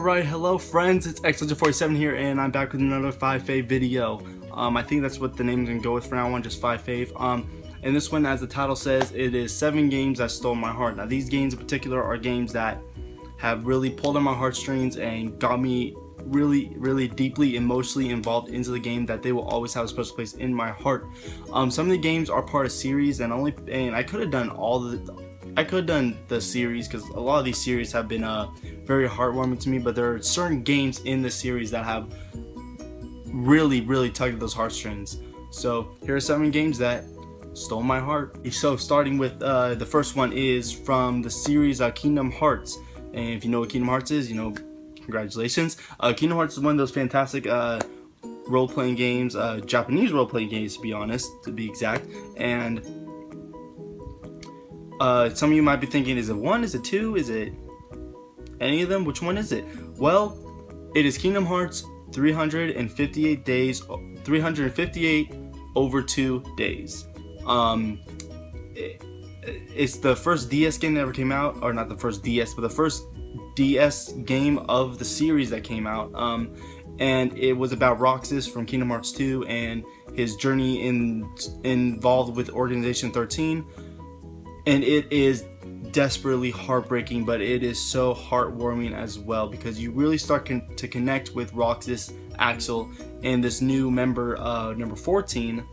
Alright, hello friends, it's X47 here, and I'm back with another 5fave video. I think that's what the name's gonna go with for now on, just 5fave. And this one, as the title says, it is 7 games that stole my heart. Now these games in particular are games that have really pulled on my heartstrings and got me really deeply emotionally involved into the game, that they will always have a special place in my heart. Some of the games are part of series, and I could have done the series, because a lot of these series have been very heartwarming to me, but there are certain games in the series that have really tugged at those heartstrings. So here are 7 games that stole my heart. So starting with the first one is from the series Kingdom Hearts, and if you know what Kingdom Hearts is, you know, congratulations. Kingdom Hearts is one of those fantastic role-playing games, Japanese role-playing games to be honest, to be exact. And some of you might be thinking, is it 1, is it 2, is it any of them? Which one is it? Well, it is Kingdom Hearts 358 days, 358 over 2 days. It's the first DS game that ever came out, or not the first DS, but the first DS game of the series that came out. And it was about Roxas from Kingdom Hearts 2 and his journey involved with Organization 13. And it is desperately heartbreaking, but it is so heartwarming as well, because you really start to connect with Roxas, Axel, and this new member, number 14.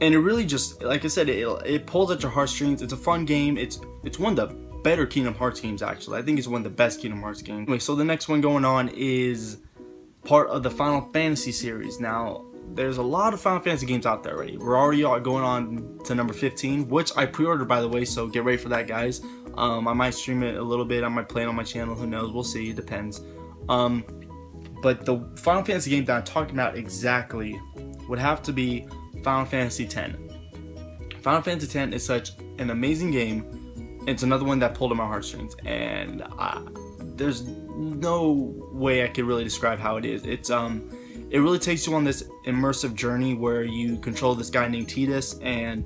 And it really just, like I said, it pulls at your heartstrings. It's a fun game. It's one of the better Kingdom Hearts games, actually. I think it's one of the best Kingdom Hearts games. Anyway, so the next one going on is part of the Final Fantasy series. Now, there's a lot of Final Fantasy games out there already. We're already going on to number 15, which I pre-ordered, by the way, so get ready for that, guys. I might stream it a little bit, I might play it on my channel, who knows, we'll see, it depends. But the Final Fantasy game that I'm talking about exactly would have to be Final Fantasy X. Final Fantasy X is such an amazing game. It's another one that pulled at my heartstrings, and there's no way I could really describe how it is. It really takes you on this immersive journey where you control this guy named Tidus, and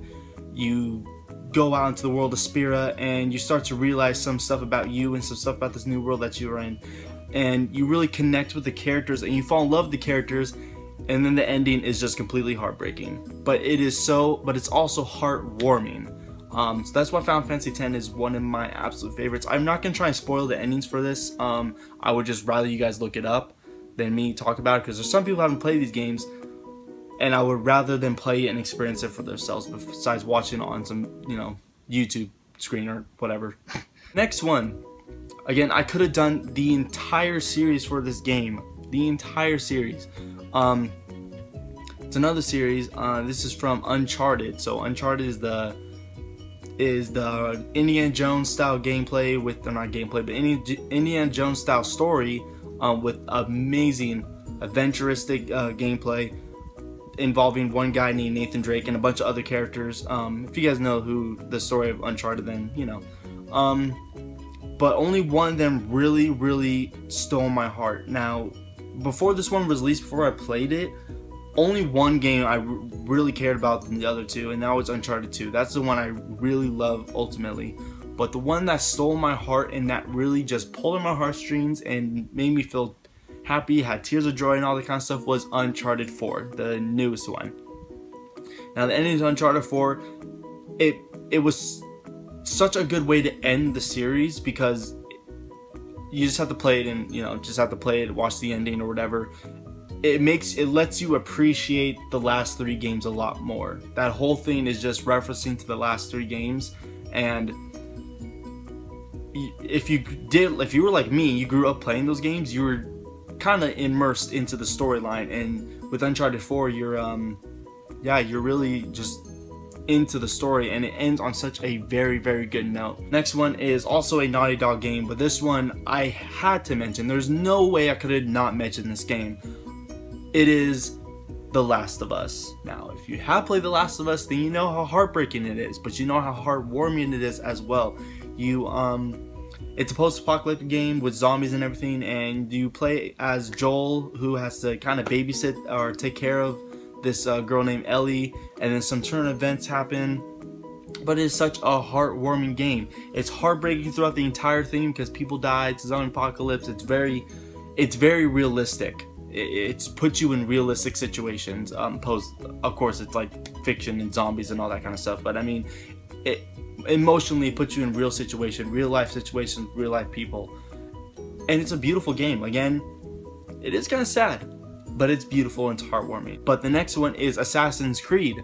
you go out into the world of Spira, and you start to realize some stuff about you and some stuff about this new world that you're in, and you really connect with the characters and you fall in love with the characters, and then the ending is just completely heartbreaking. But it's also heartwarming. So that's why Final Fantasy X is one of my absolute favorites. I'm not gonna try and spoil the endings for this. I would just rather you guys look it up than me talk about it, because there's some people who haven't played these games, and I would rather them play it and experience it for themselves besides watching it on some, you know, YouTube screen or whatever. Next one, again, I could have done the entire series for this game, the entire series. It's another series. This is from Uncharted. So Uncharted is the Indiana Jones style gameplay with, or not gameplay, but Indiana Jones style story, with amazing adventuristic gameplay involving one guy named Nathan Drake and a bunch of other characters. If you guys know who the story of Uncharted, then you know. But only one of them really stole my heart. Now, before this one was released, before I played it, only one game I really cared about than the other two, and that was Uncharted 2. That's the one I really love ultimately. But the one that stole my heart and that really just pulled on my heartstrings and made me feel happy, had tears of joy and all that kind of stuff, was Uncharted 4, the newest one. Now the ending of Uncharted 4, it was such a good way to end the series, because you just have to play it, and you know, just have to play it, watch the ending or whatever. It lets you appreciate the last 3 games a lot more. That whole thing is just referencing to the last 3 games, and if you were like me, you grew up playing those games, you were kind of immersed into the storyline, and with Uncharted 4, you're really just into the story, and it ends on such a very good note. Next one is also a Naughty Dog game, but this one I had to mention. There's no way I could have not mentioned this game. It is The Last of Us. Now, if you have played The Last of Us, then you know how heartbreaking it is, but you know how heartwarming it is as well. It's a post-apocalyptic game with zombies and everything, and you play as Joel, who has to kind of babysit or take care of this girl named Ellie, and then some turn events happen, but it is such a heartwarming game. It's heartbreaking throughout the entire thing because people die. It's a zombie apocalypse. It's very realistic. It's put you in realistic situations. Of course, it's like fiction and zombies and all that kind of stuff. But I mean, it emotionally puts you in real life situations, real life people, and it's a beautiful game. Again, it is kind of sad, but it's beautiful and it's heartwarming. But the next one is Assassin's Creed.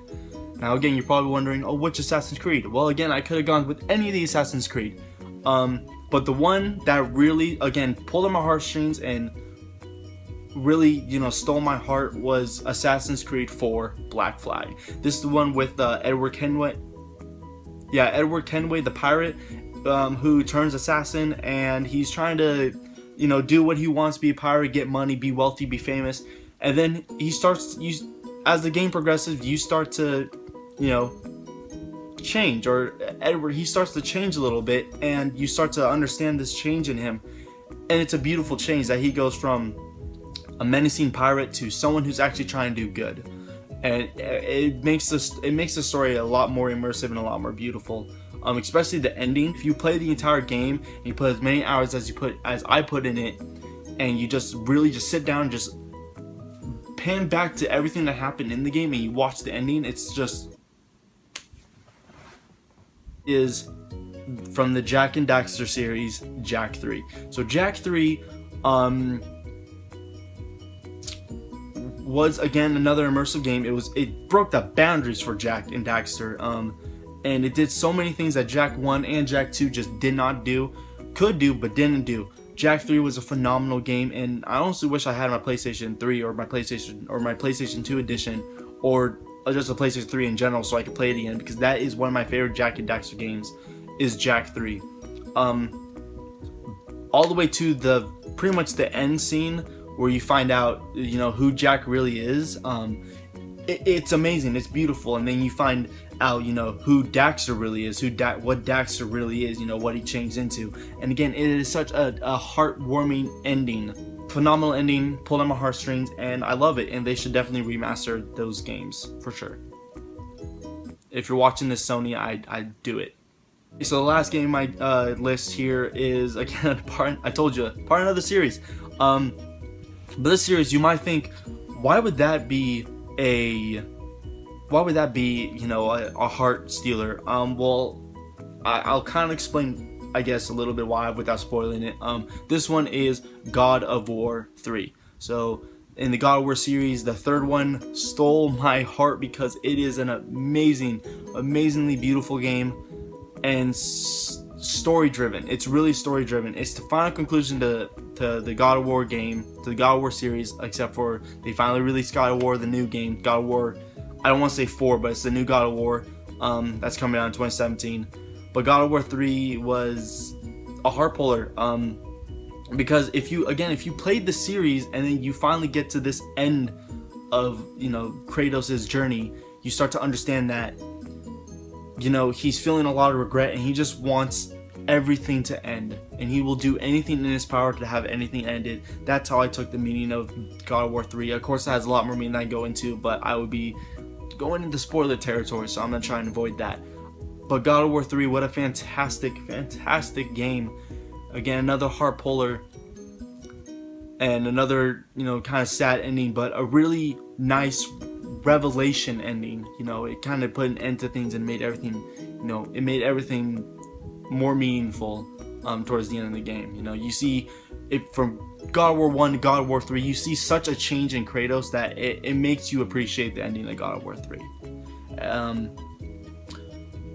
Now again, you're probably wondering, oh, which Assassin's Creed? Well, again, I could have gone with any of the Assassin's Creed, but the one that really, again, pulled on my heartstrings and really, you know, stole my heart was Assassin's Creed 4 Black Flag. This is the one with Edward Kenway. Yeah, Edward Kenway, the pirate, who turns assassin, and he's trying to, you know, do what he wants, be a pirate, get money, be wealthy, be famous. And then he starts, as the game progresses, you start to, you know, change, or Edward, he starts to change a little bit, and you start to understand this change in him. And it's a beautiful change that he goes from a menacing pirate to someone who's actually trying to do good. And it makes the story a lot more immersive and a lot more beautiful. Especially the ending. If you play the entire game and you put as many hours as I put in it, and you just really just sit down and just pan back to everything that happened in the game and you watch the ending, it's just is from the Jak and Daxter series, Jak 3. So Jak 3 was again another immersive game. It broke the boundaries for Jak and Daxter, and it did so many things that Jak 1 and Jak 2 just did not do, could do but didn't do. Jak 3 was a phenomenal game, and I honestly wish I had my PlayStation 3 or my PlayStation 2 edition, or just a PlayStation 3 in general, so I could play it again, because that is one of my favorite Jak and Daxter games, is Jak 3. All the way to the pretty much the end scene where you find out, you know, who Jak really is. It's amazing, it's beautiful, and then you find out, you know, who Daxter really is, what Daxter really is, you know, what he changed into. And again, it is such a heartwarming ending, phenomenal ending, pulled on my heartstrings, and I love it. And they should definitely remaster those games for sure. If you're watching this, Sony, I do it. So the last game on my list here is, again, I told you, part of another series. But this series, you might think, why would that be, you know, a heart stealer? Well, I'll kind of explain, I guess, a little bit why without spoiling it. This one is God of War 3. So in the God of War series, the third one stole my heart because it is an amazingly beautiful game, and story driven. It's really story driven. It's the final conclusion to the God of War game, to the God of War series, except for they finally released God of War, the new game, God of War, I don't want to say 4, but it's the new God of War, that's coming out in 2017. But God of War 3 was a heart puller, because if you played the series and then you finally get to this end of, you know, Kratos' journey, you start to understand that, you know, he's feeling a lot of regret and he just wants everything to end, and he will do anything in his power to have anything ended. That's how I took the meaning of God of War 3. Of course, it has a lot more meaning than I go into, but I would be going into spoiler territory, so I'm not trying to avoid that. But God of War 3, what a fantastic game. Again, another heart puller and another, you know, kind of sad ending, but a really nice revelation ending. You know, it kind of put an end to things and made everything, you know, it made everything more meaningful towards the end of the game. You know, you see it from God of War 1 to God of War 3, you see such a change in Kratos that it makes you appreciate the ending of God of War 3.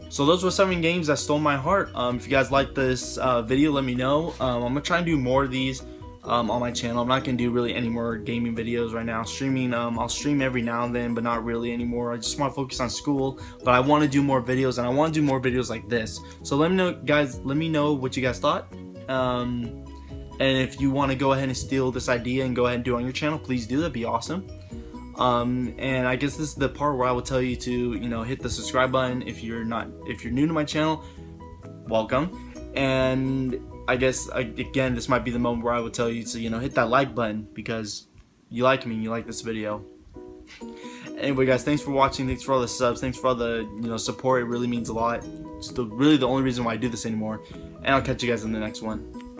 So those were 7 games that stole my heart. If you guys like this video, let me know. I'm gonna try and do more of these on my channel. I'm not gonna do really any more gaming videos right now. Streaming, I'll stream every now and then, but not really anymore. I just want to focus on school, but I want to do more videos, and I want to do more videos like this. So let me know, guys. Let me know what you guys thought. And if you want to go ahead and steal this idea and go ahead and do it on your channel, please do. That'd be awesome. And I guess this is the part where I will tell you to, you know, hit the subscribe button. If you're new to my channel, welcome. And I guess, again, this might be the moment where I would tell you to, you know, hit that like button because you like me and you like this video. Anyway, guys, thanks for watching. Thanks for all the subs. Thanks for all the support. It really means a lot. It's really the only reason why I do this anymore. And I'll catch you guys in the next one.